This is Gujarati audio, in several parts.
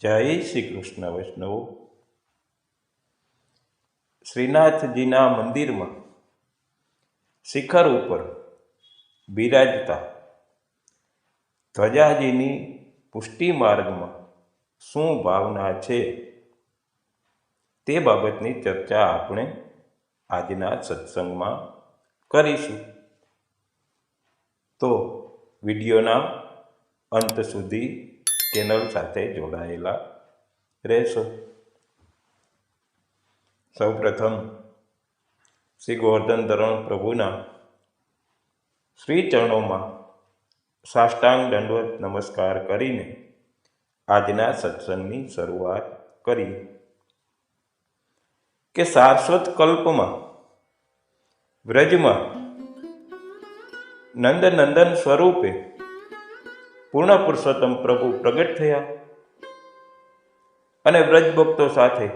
જય શ્રી કૃષ્ણ વૈષ્ણવ। શ્રીનાથજીના મંદિરમાં શિખર ઉપર બિરાજતા ધ્વજાજીની પુષ્ટિ માર્ગમાં શું ભાવના છે તે બાબતની ચર્ચા આપણે આજના સત્સંગમાં કરીશું। તો વિડીયોના અંત સુધી ચેનલ સાથે જોડાયેલા રહેશો। સૌપ્રથમ શ્રી ગોવર્ધન ધરણ પ્રભુના શ્રી ચરણોમાં સાષ્ટાંગ દંડવત નમસ્કાર કરીને આજના સત્સંગની શરૂઆત કરી કે સારસ્વત કલ્પમાં વ્રજમાં નંદનંદન સ્વરૂપે પૂર્ણ પુરુષોત્તમ પ્રભુ પ્રગટ થયા અને વ્રજ ભક્તો સાથે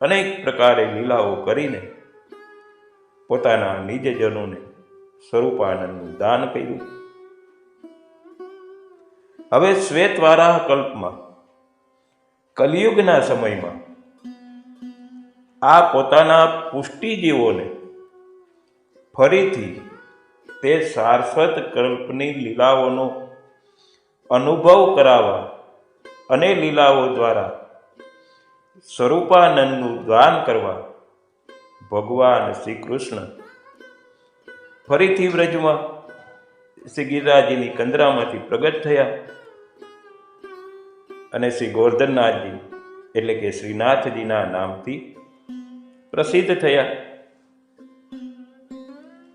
અનેક પ્રકારે લીલાઓ કરીને પોતાના નિજજનોને સ્વરૂપાનંદનું દાન કર્યું। હવે શ્વેતવારાહ કલ્પમાં કલિયુગના સમયમાં આ પોતાના પુષ્ટિજીવોને ફરીથી તે સારસ્વત કલ્પની લીલાઓનો અનુભવ કરાવવા અને લીલાઓ દ્વારા સ્વરૂપાનંદનું દાન કરવા ભગવાન શ્રી કૃષ્ણ ફરીથી વ્રજમાં શ્રી ગિરિરાજજીની કંદરામાંથી પ્રગટ થયા અને શ્રી ગોવર્ધનનાથજી એટલે કે શ્રીનાથજીના નામથી પ્રસિદ્ધ થયા।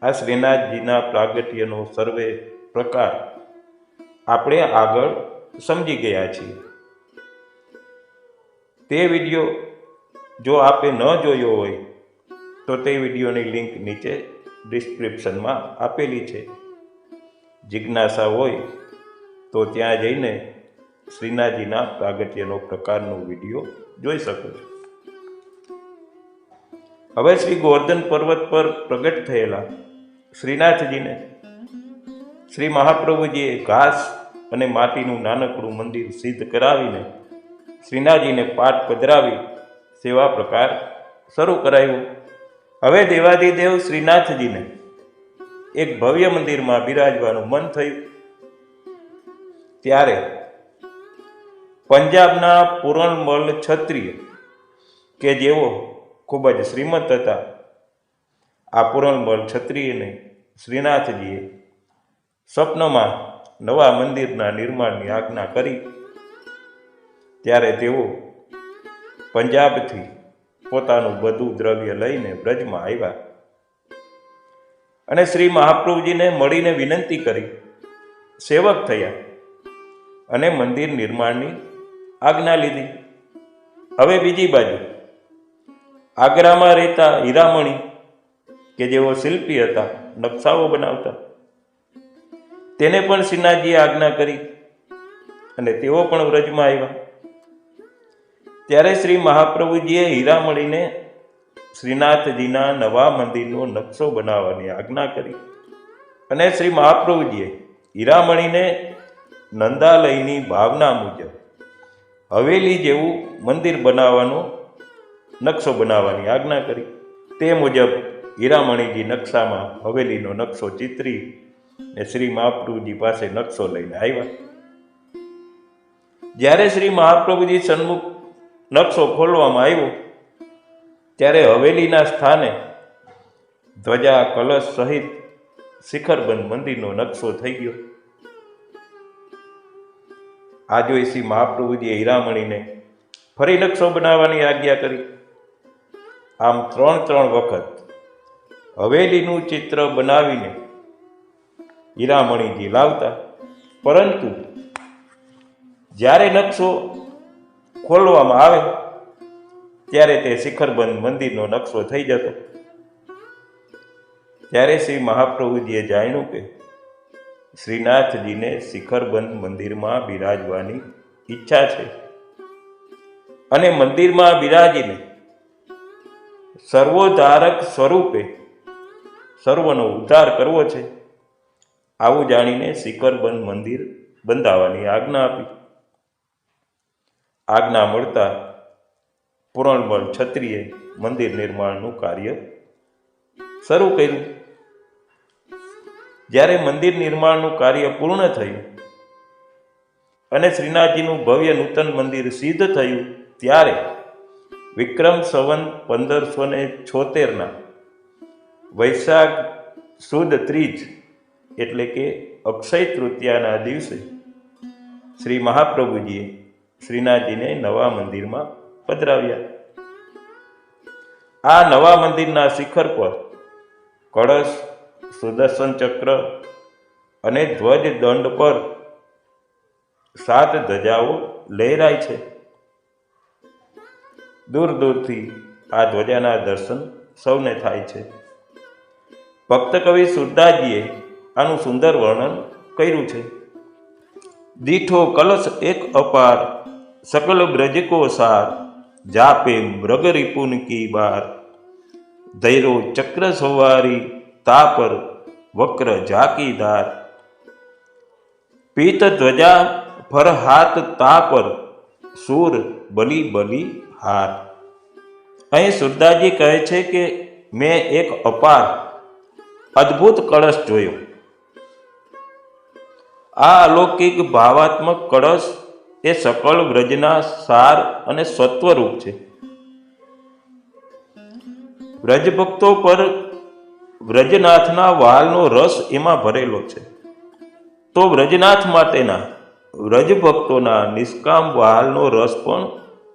આ શ્રીનાથજીના પ્રાગટ્યનો સર્વે પ્રકાર આપણે આગળ સમજી ગયા છીએ। તે વિડીયો જો આપે ન જોયો હોય તો તે વિડીયોની લિંક નીચે ડિસ્ક્રિપ્શનમાં આપેલી છે। જિજ્ઞાસા હોય તો ત્યાં જઈને શ્રીનાથજીના પ્રાગટ્યનો પ્રકારનો વિડીયો જોઈ શકો છો। હવે શ્રી ગોવર્ધન પર્વત પર પ્રગટ થયેલા શ્રીનાથજીને શ્રી મહાપ્રભુજીએ ઘાસ અને માટીનું નાનકડું મંદિર સિદ્ધ કરાવીને શ્રીનાથજીને પાઠ પધરાવી સેવા પ્રકાર શરૂ કરાવ્યો। હવે દેવાધિદેવ શ્રીનાથજીને એક ભવ્ય મંદિરમાં બિરાજવાનું મન થયું ત્યારે પંજાબના પૂરણમલ ક્ષત્રિય કે જેઓ ખૂબ જ શ્રીમંત હતા, આ પૂરણમલ ક્ષત્રિયને શ્રીનાથજીએ સ્વપ્નમાં નવા મંદિરના નિર્માણની આજ્ઞા કરી। ત્યારે તેઓ પંજાબથી પોતાનું બધું દ્રવ્ય લઈને વ્રજમાં આવ્યા અને શ્રી મહાપ્રભુજીને મળીને વિનંતી કરી સેવક થયા અને મંદિર નિર્માણની આજ્ઞા લીધી। હવે બીજી બાજુ આગ્રામાં રહેતા હીરામણી કે જેઓ શિલ્પી હતા, નકશાઓ બનાવતા, તેને પણ શ્રીનાથજીએ આજ્ઞા કરી અને તેઓ પણ વ્રજમાં આવ્યા। ત્યારે શ્રી મહાપ્રભુજીએ હીરામણીને શ્રીનાથજીના નવા મંદિરનો નકશો બનાવવાની આજ્ઞા કરી અને શ્રી મહાપ્રભુજીએ હીરામણીને નંદાલયની ભાવના મુજબ હવેલી જેવું મંદિર બનાવવાનો નકશો બનાવવાની આજ્ઞા કરી। તે મુજબ હીરામણીજી નકશામાં હવેલીનો નકશો ચિતરી ને શ્રી મહાપ્રભુજી પાસે નકશો લઈને આવ્યા। જ્યારે શ્રી મહાપ્રભુજી સન્મુખ નકશો ખોલવામાં આવ્યો ત્યારે હવેલીના સ્થાને ધ્વજા કલશ સહિત શિખરબંધ મંદિરનો નકશો થઈ ગયો। આ જોઈ શ્રી મહાપ્રભુજીએ હીરામણીને ફરી નકશો બનાવવાની આજ્ઞા કરી। આમ ત્રણ વખત હવેલીનું ચિત્ર બનાવીને હીરામણીજી લાવતા, પરંતુ જ્યારે નકશો ખોલવામાં આવે ત્યારે તે શિખરબંધ મંદિરનો નકશો થઈ જતો। ત્યારે શ્રી મહાપ્રભુજીએ જાણ્યું કે શ્રીનાથજીને શિખરબંધ મંદિરમાં બિરાજવાની ઈચ્છા છે અને મંદિરમાં બિરાજીને સર્વોદ્ધારક સ્વરૂપે સર્વનો ઉદ્ધાર કરવો છે। આવું જાણીને શિખરબંધ મંદિર બંધાવવાની આજ્ઞા આપી। આજ્ઞા મળતા પૂરણબળ ક્ષત્રિયે મંદિર નિર્માણનું કાર્ય શરૂ કર્યું. જ્યારે મંદિર નિર્માણનું કાર્ય પૂર્ણ થયું અને શ્રીનાથજીનું ભવ્ય નૂતન મંદિર સિદ્ધ થયું, ત્યારે વિક્રમ સંવત 1576 વૈશાખ સુદ ત્રીજ એટલે કે અક્ષય તૃતીયાના દિવસે શ્રી મહાપ્રભુજીએ શ્રીનાથજીને નવા મંદિરમાં પધરાવ્યા. આ નવા મંદિરના શિખર પર કળશ, સુદર્શન ચક્ર અને ધ્વજ દંડ પર 7 ધજાઓ લહેરાય છે. દૂર દૂરથી આ ધ્વજાના દર્શન સૌને થાય છે. ભક્ત કવિ સુરદાસજીએ આનું સુંદર વર્ણન કર્યું છે. દીઠો કલશ એક અપાર, સકલ બ્રજ કો સાર, જાપે મૃગ રિપુન કી બાર, ધૈરો ચક્ર સવારી, તાપર વક્ર જાકીદાર, પીત ધ્વજા ફર હાથ તાપર, સૂર બલી બલી હાર. અહીં સુરદાસજી કહે છે કે મેં એક અપાર અદ્ભુત કળશ જોયો. આ અલૌકિક ભાવાત્મક કળશ એ સકળ વ્રજના સાર અને સત્વરૂપ છે. વ્રજભક્તો પર વ્રજનાથના વાલનો રસ એમાં ભરેલો છે, તો વ્રજનાથ માટેના વ્રજભક્તોના નિષ્કામ વાલનો રસ પણ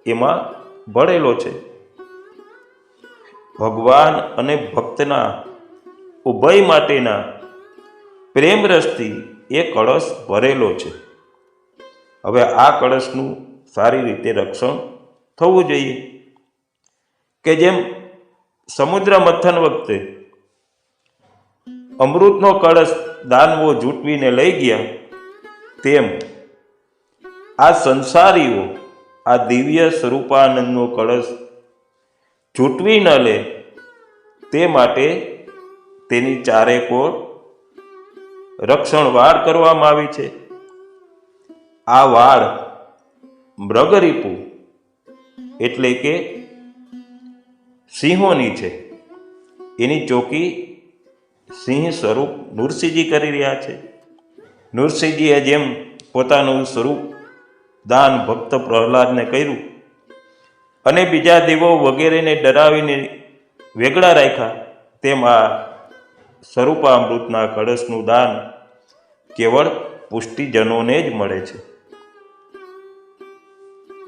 એમાં ભરેલો છે. ભગવાન અને ભક્તના ઉભય માટેના પ્રેમ રસથી એ કળશ ભરેલો છે. હવે આ કળશનું સારી રીતે રક્ષણ થવું જોઈએ, કે જેમ સમુદ્ર મંથન વખતે અમૃતનો કળશ દાનવો જૂટવીને લઈ ગયા, તેમ આ સંસારીઓ આ દિવ્ય સ્વરૂપાનંદનો કળશ જૂટવી ન લે તે માટે તેની ચારેકોર રક્ષણ વાડ કરવામાં આવી છે. આ વાડ મૃગરીપુ એટલે કે સિંહોની છે. એની ચોકી સિંહ સ્વરૂપ નૃસિંહજી કરી રહ્યા છે. નૃસિંહજીએ જેમ પોતાનું સ્વરૂપ દાન ભક્ત પ્રહલાદને કર્યું અને બીજા દેવો વગેરેને ડરાવીને વેગળા રાખ્યા, તેમ આ સ્વરૂપામૃતના કળશનું દાન કેવળ પુષ્ટિજનોને જ મળે છે.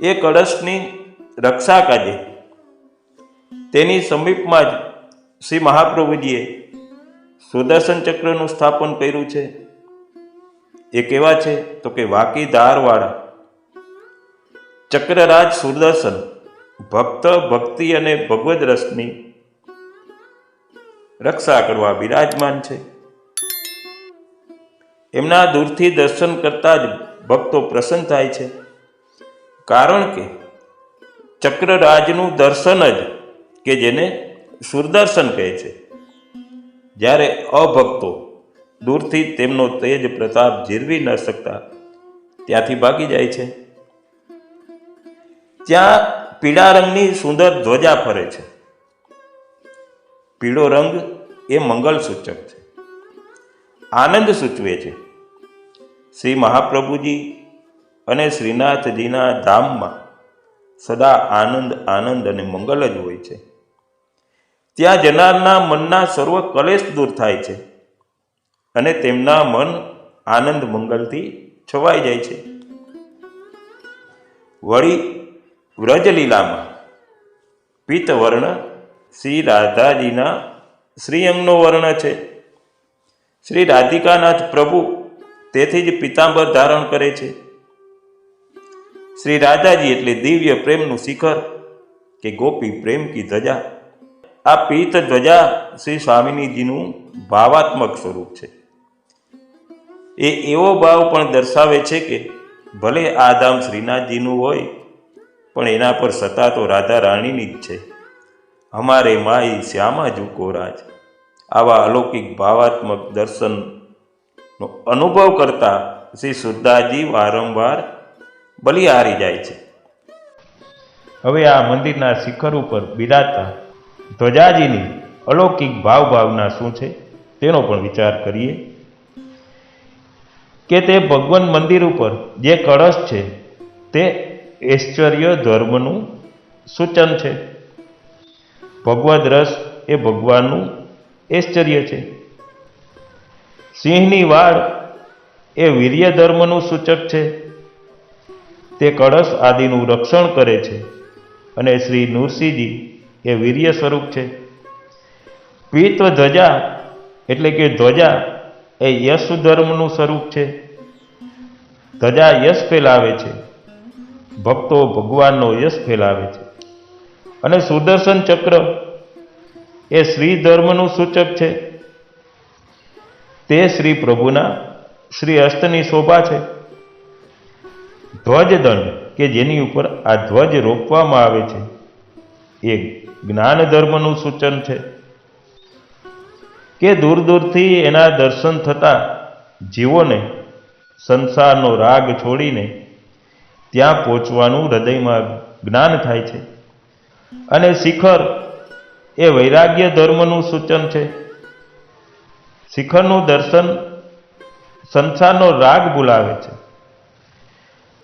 એ કળશની રક્ષા કાજે તેની સમીપમાં જ શ્રી મહાપ્રભુજીએ સુદર્શન ચક્રનું સ્થાપન કર્યું છે. એ કેવા છે તો કે વાકી ધારવાળા ચક્રરાજ સુદર્શન ભક્ત ભક્તિ અને ભગવદ રસની રક્ષા કરવા બિરાજમાન છે. એમના દૂરથી દર્શન કરતા જ ભક્તો પ્રસન્ન થાય છે, કારણ કે ચક્રરાજનું દર્શન જ કે જેને સુરદર્શન કહે છે. જ્યારે અભક્તો દૂરથી તેમનો તેજ પ્રતાપ જીરવી ન શકતા ત્યાંથી ભાગી જાય છે. ત્યાં પીળા રંગની સુંદર ધ્વજા ફરે છે. પીળો રંગ એ મંગલ સૂચક છે, આનંદ સૂચવે છે. શ્રી મહાપ્રભુજી અને શ્રીનાથજીના ધામમાં સદા આનંદ આનંદ અને મંગલ જ હોય છે. ત્યાં જનારના મનના સર્વ કલેશ દૂર થાય છે અને તેમના મન આનંદ મંગલથી છવાઈ જાય છે. વળી વ્રજલીલામાં પીતવર્ણ શ્રી રાધાજીના શ્રીઅંગનો વર્ણ છે. શ્રી રાધિકાનાથ પ્રભુ તેથી જ પિતાંબર ધારણ કરે છે. શ્રી રાધાજી એટલે દિવ્ય પ્રેમનું શિખર કે ગોપી પ્રેમ કી ધજા. આ પીત ધ્વજા શ્રી સ્વામિનીજીનું ભાવાત્મક સ્વરૂપ છે. એ એવો ભાવ પણ દર્શાવે છે કે ભલે આ ધામ શ્રીનાથજીનું હોય, પણ એના પર સત્તા તો રાધા રાણીની જ છે. હમારે માઈ શ્યામા જુકો રાજ. આવા અલૌકિક ભાવાત્મક દર્શનનો અનુભવ કરતા શ્રી સુરદાસજી વારંવાર બલિહારી જાય છે. હવે આ મંદિરના શિખર ઉપર બિરાજતા ધ્વજાજીની અલૌકિક ભાવના શું છે તેનો પણ વિચાર કરીએ કે તે ભગવાન મંદિર ઉપર જે કળશ છે તે ઐશ્વર્ય ધર્મનું સૂચન છે. ભગવદ રસ એ ભગવાનનું ઐશ્વર્ય છે. સિંહની વાળ એ વીર્ય ધર્મનું સૂચક છે. તે કળશ આદિનું રક્ષણ કરે છે અને શ્રી નૃસિંહજી એ વીર્ય સ્વરૂપ છે. પીત્વ ધ્વજા એટલે કે ધ્વજા એ યશ ધર્મનું સ્વરૂપ છે. ધજા યશ ફેલાવે છે. ભક્તો ભગવાનનો યશ ફેલાવે છે. અને સુદર્શન ચક્ર એ શ્રી ધર્મનું સૂચક છે. તે શ્રી પ્રભુના શ્રી હસ્તની શોભા છે. ધ્વજદંડ કે જેની ઉપર આ ધ્વજ રોપવામાં આવે છે એ જ્ઞાન ધર્મનું સૂચન છે કે દૂર દૂરથી એના દર્શન થતા જીવોને સંસારનો રાગ છોડીને ત્યાં પહોંચવાનું હૃદયમાં જ્ઞાન થાય છે. અને શિખર એ વૈરાગ્ય ધર્મનું સૂચન છે. શિખરનું દર્શન સંસારનો રાગ ભૂલાવે છે.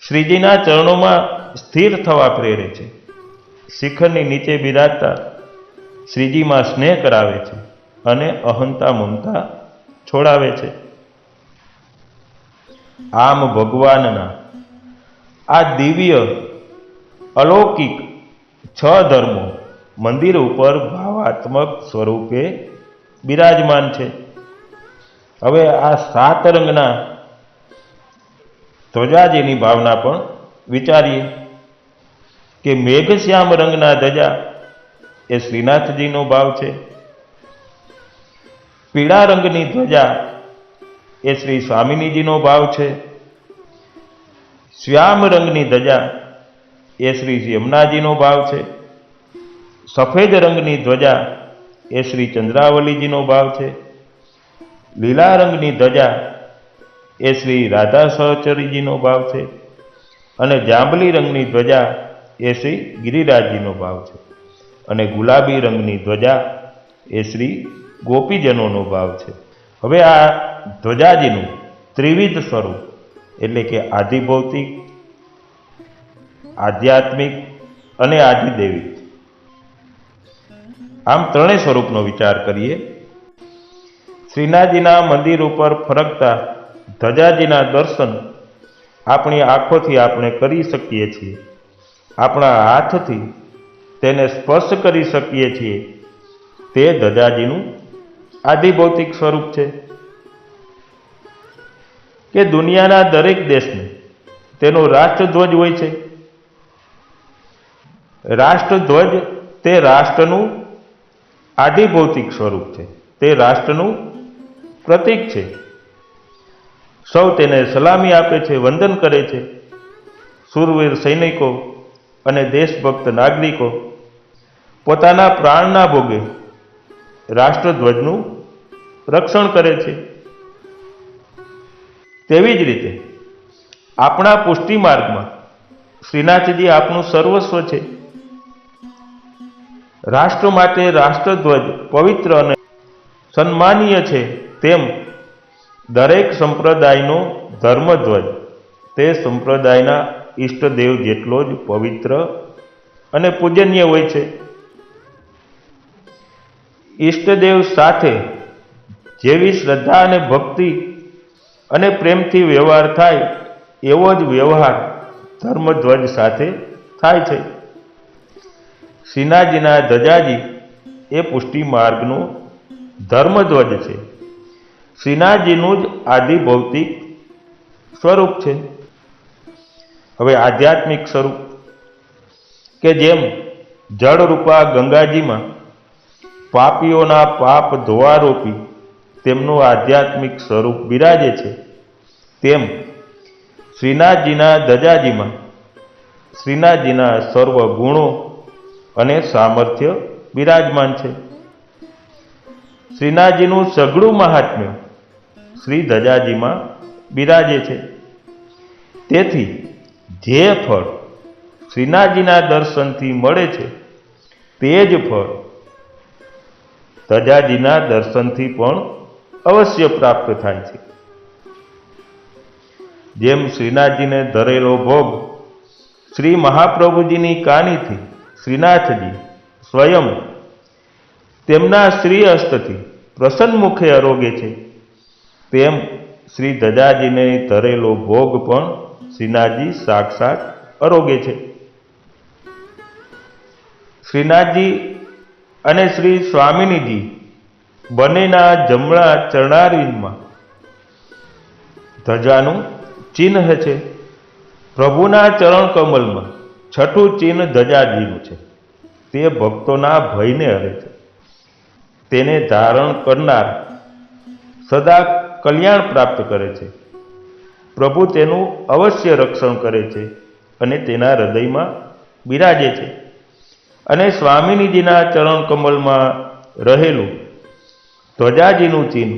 શ્રીજીના ચરણોમાં સ્થિર થવા પ્રેરે છે. શિખરની નીચે બિરાજતા શ્રીજીમાં સ્નેહ કરાવે છે અને અહંતા મમતા છોડાવે છે. આમ ભગવાનના આ દિવ્ય અલૌકિક 6 ધર્મો મંદિર ઉપર ભાવાત્મક સ્વરૂપે બિરાજમાન છે. હવે આ 7 રંગના ધ્વજાજીની ભાવના પણ વિચારીએ કે મેઘશ્યામ રંગના ધજા એ શ્રીનાથજીનો ભાવ છે. પીળા રંગની ધ્વજા એ શ્રી સ્વામિનીજીનો ભાવ છે. શ્યામ રંગની ધજા એ શ્રી યમુનાજીનો ભાવ છે. સફેદ રંગની ધ્વજા એ શ્રી ચંદ્રાવલીજીનો ભાવ છે. લીલા રંગની ધજા એ શ્રી રાધા સહચરીજીનો ભાવ છે. અને જાંબલી રંગની ધ્વજા એ શ્રી ગિરિરાજજીનો ભાવ છે. અને ગુલાબી રંગની ધ્વજા એ શ્રી ગોપીજનોનો ભાવ છે. હવે આ ધ્વજાજીનું ત્રિવિધ સ્વરૂપ એટલે કે આધિભૌતિક, આધ્યાત્મિક અને આધિદૈવિક આમ 3 સ્વરૂપનો વિચાર કરીએ. શ્રીનાથજીના મંદિર ઉપર ફરકતા ધજાજીના દર્શન આપણી આંખોથી આપણે કરી શકીએ છીએ. આપણા હાથથી તેને સ્પર્શ કરી શકીએ છીએ. તે ધજાજીનું આધિભૌતિક સ્વરૂપ છે કે દુનિયાના દરેક દેશને તેનો રાષ્ટ્રધ્વજ હોય છે. રાષ્ટ્રધ્વજ તે રાષ્ટ્રનું આધિભૌતિક સ્વરૂપ છે. તે રાષ્ટ્રનું પ્રતીક છે. સૌ તેને સલામી આપે છે, વંદન કરે છે. શૂરવીર સૈનિકો અને દેશભક્ત નાગરિકો પોતાના પ્રાણના ભોગે રાષ્ટ્રધ્વજનું રક્ષણ કરે છે. તેવી જ રીતે આપણા પુષ્ટિ માર્ગમાં શ્રીનાથજી આપણું સર્વસ્વ છે. રાષ્ટ્ર માટે રાષ્ટ્રધ્વજ પવિત્ર અને સન્માનીય છે, તેમ દરેક સંપ્રદાયનો ધર્મધ્વજ તે સંપ્રદાયના ઈષ્ટદેવ જેટલો જ પવિત્ર અને પૂજનીય હોય છે. ઈષ્ટદેવ સાથે જેવી શ્રદ્ધા અને ભક્તિ અને પ્રેમથી વ્યવહાર થાય એવો જ વ્યવહાર ધર્મધ્વજ સાથે થાય છે. શ્રીનાથજીના ધજાજી એ પુષ્ટિ માર્ગનો ધર્મધ્વજ છે. શ્રીનાથજીનું જ આધિભૌતિક સ્વરૂપ છે. હવે આધ્યાત્મિક સ્વરૂપ કે જેમ જળરૂપા ગંગાજીમાં પાપીઓના પાપ ધોવારોપી તેમનું આધ્યાત્મિક સ્વરૂપ બિરાજે છે, તેમ શ્રીનાથજીના ધજાજીમાં શ્રીનાથજીના સર્વ ગુણો અને સામર્થ્ય બિરાજમાન છે. શ્રીનાથજીનું સઘળું મહાત્મ્ય શ્રી ધજાજીમાં બિરાજે છે. તેથી જે ફળ શ્રીનાથજીના દર્શનથી મળે છે તે જ ફળ ધજાજીના દર્શનથી પણ અવશ્ય પ્રાપ્ત થાય છે. જેમ શ્રીનાથજીને ધરેલો ભોગ શ્રી મહાપ્રભુજીની કાનીથી શ્રીનાથજી સ્વયં તેમના શ્રી હસ્તથી પ્રસન્ન મુખે આરોગે છે, તેમ શ્રી ધજાજીને ધરેલો ભોગ પણ શ્રીનાથજી સાક્ષાત આરોગે છે. શ્રીનાથજી અને શ્રી સ્વામિનીજી બંનેના જમણા ચરણારવિંદમાં ધજાનું ચિહ્ન છે. પ્રભુના ચરણ કમલમાં છઠ્ઠું ચિહ્ન ધજાજીનું છે. તે ભક્તોના ભયને હરે છે. તેને ધારણ કરનાર સદા કલ્યાણ પ્રાપ્ત કરે છે. પ્રભુ તેનું અવશ્ય રક્ષણ કરે છે અને તેના હૃદયમાં બિરાજે છે. અને સ્વામિનીજીના ચરણ કમલમાં રહેલું ધ્વજાજીનું ચિહ્ન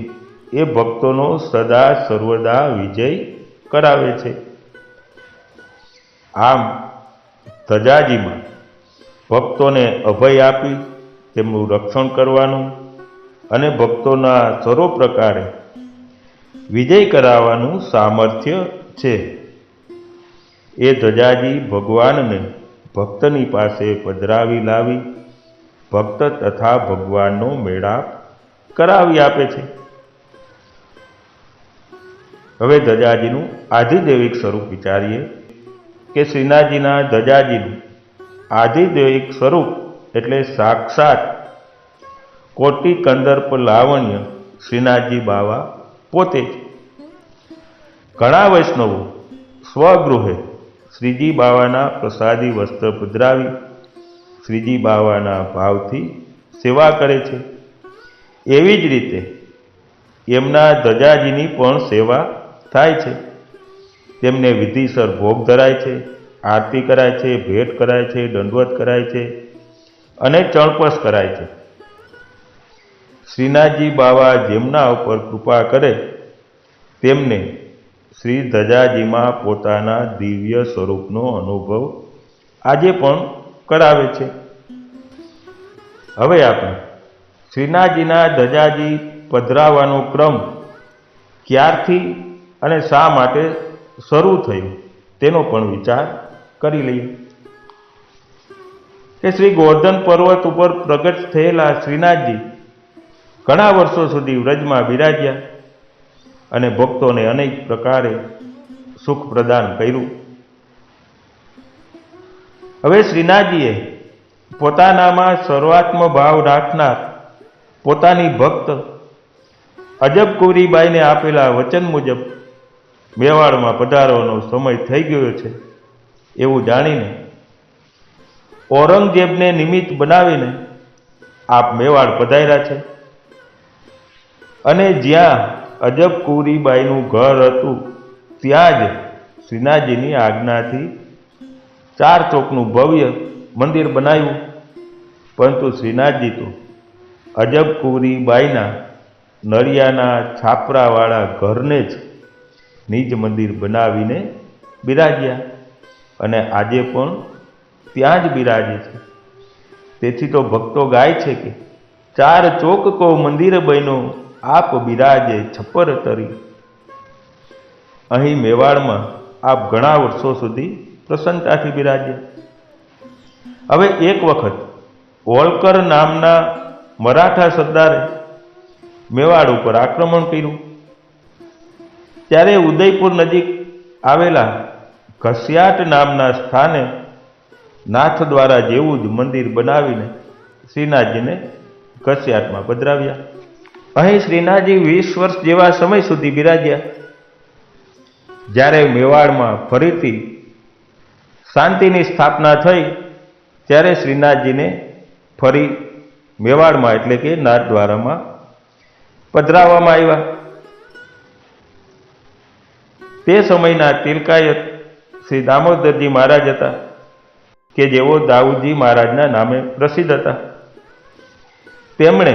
એ ભક્તોનો સદા સર્વદા વિજય કરાવે છે. આમ ધજાજીમાં ભક્તોને અભય આપી તેમનું રક્ષણ કરવાનું અને ભક્તોના સર્વ પ્રકારે વિજય કરાવવાનું સામર્થ્ય છે. એ ધજાજી ભગવાનને ભક્તની પાસે પધરાવી લાવી ભક્ત તથા ભગવાનનો મેળાપ કરાવી આપે છે. હવે ધજાજીનું આધિદૈવિક સ્વરૂપ વિચારીએ કે શ્રીનાથજીના ધજાજીનું આધિદૈવિક સ્વરૂપ એટલે સાક્ષાત કોટી કંદર્પ લાવણ્ય શ્રીનાથજી બાવા પોતે જ. ઘણા વૈષ્ણવો સ્વગૃહે શ્રીજી બાવાના પ્રસાદી વસ્ત્ર પધરાવી શ્રીજી બાવાના ભાવથી સેવા કરે છે. એવી જ રીતે એમના ધજાજીની પણ સેવા થાય છે. તેમને વિધિસર ભોગ ધરાય છે, આરતી કરાય છે, ભેટ કરાય છે, દંડવત કરાય છે અને ચણપસ કરાય છે. શ્રીનાથજી બાવા જેમના ઉપર કૃપા કરે તેમને શ્રી ધજાજીમાં પોતાના દિવ્ય સ્વરૂપનો અનુભવ આજે પણ કરાવે છે. હવે આપણે શ્રીનાથજીના ધજાજી પધરાવવાનો ક્રમ ક્યારથી અને શા માટે શરૂ થયું તેનો પણ વિચાર કરી લઈએ. કે શ્રી ગોવર્ધન પર્વત ઉપર પ્રગટ થયેલા શ્રીનાથજી ઘણા વર્ષો સુધી વ્રજમાં બિરાજ્યા અને ભક્તોને અનેક પ્રકારે સુખ પ્રદાન કર્યું. હવે શ્રીનાથજીએ પોતાનામાં સર્વાત્મ ભાવ રાખનાર પોતાની ભક્ત અજબકુરીબાઈને આપેલા વચન મુજબ મેવાડમાં પધારવાનો સમય થઈ ગયો છે એવું જાણીને ઔરંગઝેબને નિમિત્ત બનાવીને આપ મેવાડ પધાર્યા છે. અને જ્યાં અજબકુરીબાઈનું ઘર હતું ત્યાં જ શ્રીનાથજીની આજ્ઞાથી 4 ચોકનું ભવ્ય મંદિર બનાવ્યું. પરંતુ શ્રીનાથજી તો અજબકુરીબાઈના નળિયાના છાપરાવાળા ઘરને જ નિજ મંદિર બનાવીને બિરાજ્યા અને આજે પણ ત્યાં જ બિરાજે છે. તેથી તો ભક્તો ગાય છે કે 4 ચોક કો મંદિર બન્યો આપ બિરાજે છપ્પર તરી. અહીં મેવાડમાં આપ ઘણા વર્ષો સુધી પ્રસન્નતાથી બિરાજ્યા. હવે એક વખત હોલકર નામના મરાઠા સરદારે મેવાડ ઉપર આક્રમણ કર્યું. ત્યારે ઉદયપુર નજીક આવેલા ઘસિયાટ નામના સ્થાને નાથદ્વારા જેવું જ મંદિર બનાવીને શ્રીનાથજીને ઘસિયાટમાં પધરાવ્યા. અહીં શ્રીનાથજી 20 વર્ષ જેવા સમય સુધી બિરાજ્યા. જ્યારે મેવાડમાં ફરીથી શાંતિની સ્થાપના થઈ ત્યારે શ્રીનાથજીને ફરી મેવાડમાં એટલે કે નાથદ્વારામાં પધરાવવામાં આવ્યા. તે સમયના તિલકાયત શ્રી દામોદરજી મહારાજ હતા કે જેઓ દાઉદજી મહારાજના નામે પ્રસિદ્ધ હતા. તેમણે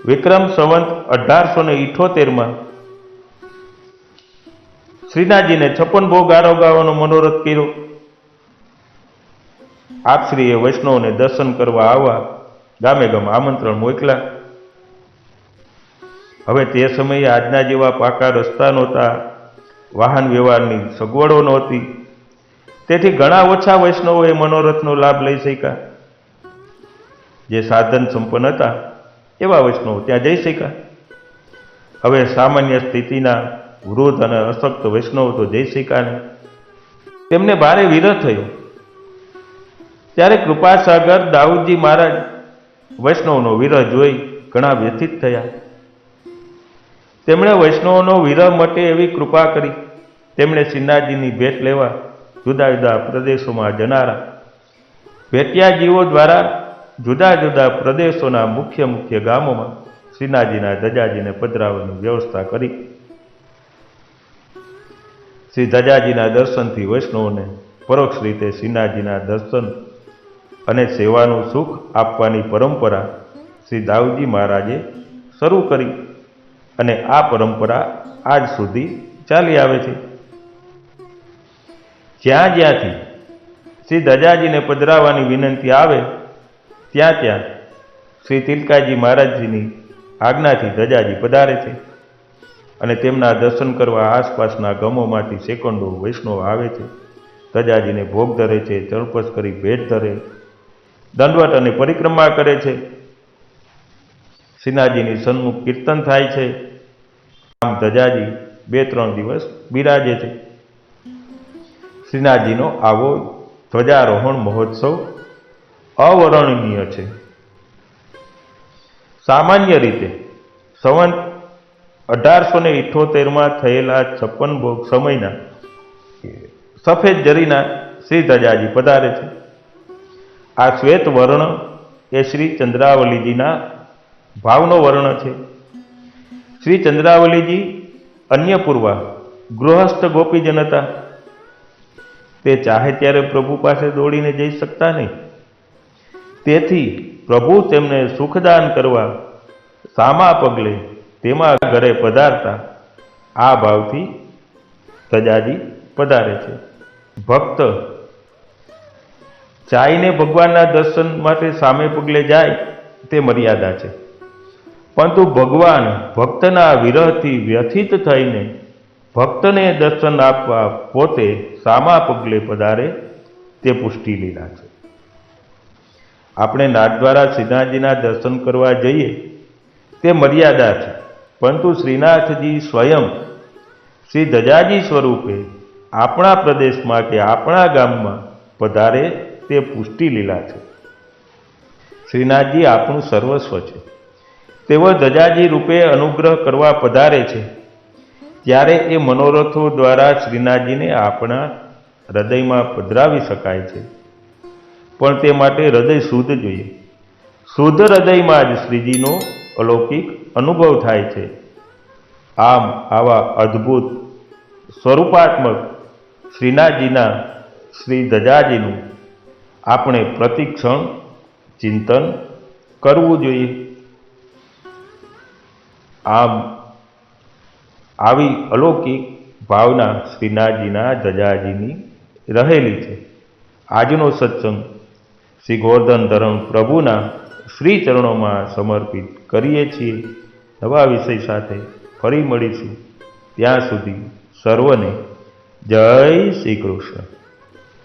વિક્રમ સંવંત 1878માં શ્રીનાથજીને 56 ભોગ આરોગાવાનો મનોરથ કર્યો આપશ્રીએ વૈષ્ણવને દર્શન કરવા આવવા ગામે ગામ આમંત્રણ મોકલ્યા. હવે તે સમયે આજના જેવા પાકા રસ્તા નહોતા, વાહન વ્યવહારની સગવડો નહોતી, તેથી ઘણા ઓછા વૈષ્ણવોએ મનોરથનો લાભ લઈ શક્યા. જે સાધન સંપન્ન હતા એવા વૈષ્ણવો ત્યાં જઈ શક્યા. હવે સામાન્ય સ્થિતિના વૃદ્ધ અને અશક્ત વૈષ્ણવો તો જઈ શક્યા નહીં. તેમને ભારે વિરહ થયો. ત્યારે કૃપાસાગર દાઉદજી મહારાજ વૈષ્ણવનો વિરહ જોઈ ઘણા વ્યથિત થયા. તેમણે વૈષ્ણવનો વિરહ મટે એવી કૃપા કરી. તેમણે શ્રીનાથજીની ભેટ લેવા જુદા જુદા પ્રદેશોમાં જનારા ભેટિયાજીઓ દ્વારા જુદા જુદા પ્રદેશોના મુખ્ય મુખ્ય ગામોમાં શ્રીનાથજીના ધજાજીને પધરાવવાની વ્યવસ્થા કરી. શ્રી ધજાજીના દર્શનથી વૈષ્ણવોને પરોક્ષ રીતે શ્રીનાથજીના દર્શન અને સેવાનું સુખ આપવાની પરંપરા શ્રી દાઉદજી મહારાજે શરૂ કરી અને આ પરંપરા આજ સુધી ચાલી આવે છે. જ્યાં જ્યાંથી શ્રી ધજાજીને પધરાવવાની વિનંતી આવે ત્યાં ત્યાં શ્રી તિલકાજી મહારાજજીની આજ્ઞાથી ધજાજી પધારે છે અને તેમના દર્શન કરવા આસપાસના ગામોમાંથી સેંકડો વૈષ્ણવ આવે છે. ધજાજીને ભોગ ધરે છે, ચણપસ કરી ભેટ ધરે, દંડવટ અને પરિક્રમા કરે છે. શ્રીનાથજીની સન્મુખ કીર્તન થાય છે. આમ ધજાજી 2-3 દિવસ બિરાજે છે. શ્રીનાથજીનો આવો ધ્વજારોહણ મહોત્સવ અવર્ણનીય છે. સામાન્ય રીતે સંવંત 1878માં થયેલા 56 ભોગ સમયના સફેદ જરીના શ્રી ધજાજી પધારે છે. આ શ્વેત વર્ણ એ શ્રી ચંદ્રાવલીજીના ભાવનો વર્ણ છે. શ્રી ચંદ્રાવલીજી અન્યપૂર્વા ગૃહસ્થ ગોપીજન હતા. તે ચાહે ત્યારે પ્રભુ પાસે દોડીને જઈ શકતા નહીં. તેથી પ્રભુ તેમને સુખદાન કરવા સામા પગલે તેમાં ઘરે પધારતા આ ભાવથી ધજાજી પધારે છે. ભક્ત ચાહીને ભગવાનના દર્શન માટે સામે પગલે જાય તે મર્યાદા છે, પરંતુ ભગવાન ભક્તના વિરહથી વ્યથિત થઈને ભક્તને દર્શન આપવા પોતે સામા પગલે પધારે તે પુષ્ટિ લીલા છે. આપણે નાથદ્વારા શ્રીનાથજીના દર્શન કરવા જઈએ તે મર્યાદા છે, પરંતુ શ્રીનાથજી સ્વયં શ્રી ધજાજી સ્વરૂપે આપણા પ્રદેશમાં કે આપણા ગામમાં પધારે તે પુષ્ટિ લીલા છે. શ્રીનાથજી આપણું સર્વસ્વ છે. તેઓ ધજાજી રૂપે અનુગ્રહ કરવા પધારે છે ત્યારે એ મનોરથો દ્વારા શ્રીનાથજીને આપણા હૃદયમાં પધરાવી શકાય છે, પણ તે માટે હૃદય શુદ્ધ જોઈએ. શુદ્ધ હૃદયમાં જ શ્રીજીનો અલૌકિક અનુભવ થાય છે. આમ આવા અદ્ભુત સ્વરૂપાત્મક શ્રીનાથજીના શ્રી ધજાજીનું આપણે પ્રતિક્ષણ ચિંતન કરવું જોઈએ. આમ આવી અલૌકિક ભાવના શ્રીનાથજીના ધજાજીની રહેલી છે. આજનો સત્સંગ શ્રી ગોવર્ધન ધરણ પ્રભુના શ્રી ચરણોમાં સમર્પિત કરીએ છીએ. નવા વિષય સાથે ફરી મળીશું. ત્યાં સુધી સર્વને જય શ્રી કૃષ્ણ.